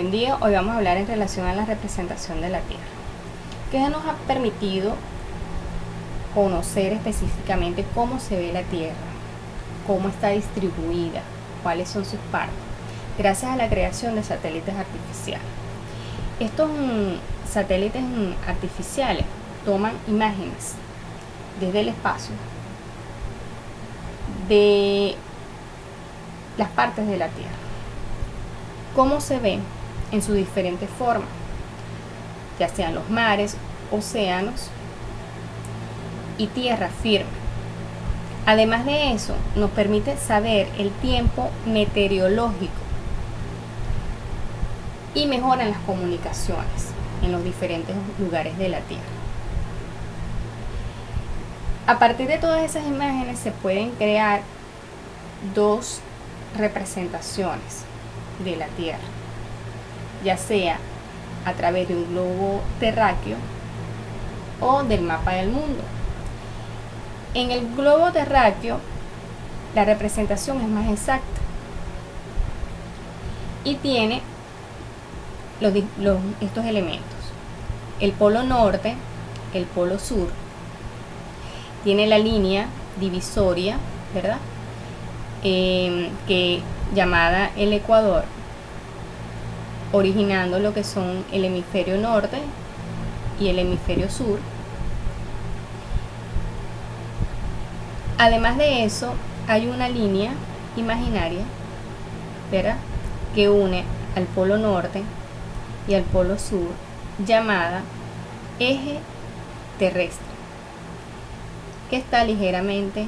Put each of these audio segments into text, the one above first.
buen día. Hoy vamos a hablar en relación a la representación de la Tierra, que nos ha permitido conocer específicamente cómo se ve la Tierra, cómo está distribuida, cuáles son sus partes, gracias a la creación de satélites artificiales. Estos satélites artificiales toman imágenes desde el espacio de las partes de la Tierra, cómo se ven en sus diferentes formas, ya sean los mares, océanos y tierra firme. Además de eso, nos permite saber el tiempo meteorológico y mejoran las comunicaciones en los diferentes lugares de la Tierra. A partir de todas esas imágenes se pueden crear dos representaciones de la Tierra, ya sea a través de un globo terráqueo o del mapa del mundo. En el globo terráqueo la representación es más exacta y tiene estos elementos: el polo norte, el polo sur, tiene la línea divisoria, ¿verdad? Que llamada el ecuador, originando lo que son el hemisferio norte y el hemisferio sur. Además de eso, hay una línea imaginaria, ¿verdad?, que une al polo norte y al polo sur, llamada eje terrestre, que está ligeramente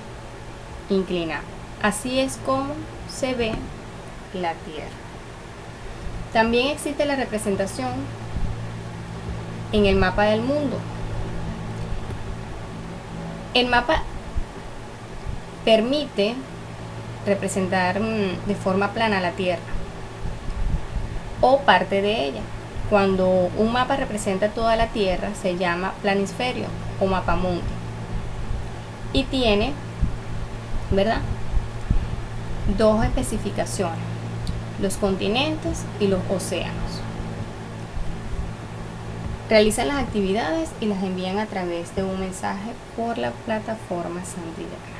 inclinado. Así es como se ve la Tierra. También existe la representación en el mapa del mundo. El mapa permite representar de forma plana la Tierra o parte de ella. Cuando un mapa representa toda la Tierra se llama planisferio o mapamundi y tiene, ¿verdad?, dos especificaciones: los continentes y los océanos. Realizan las actividades y las envían a través de un mensaje por la plataforma Santillana.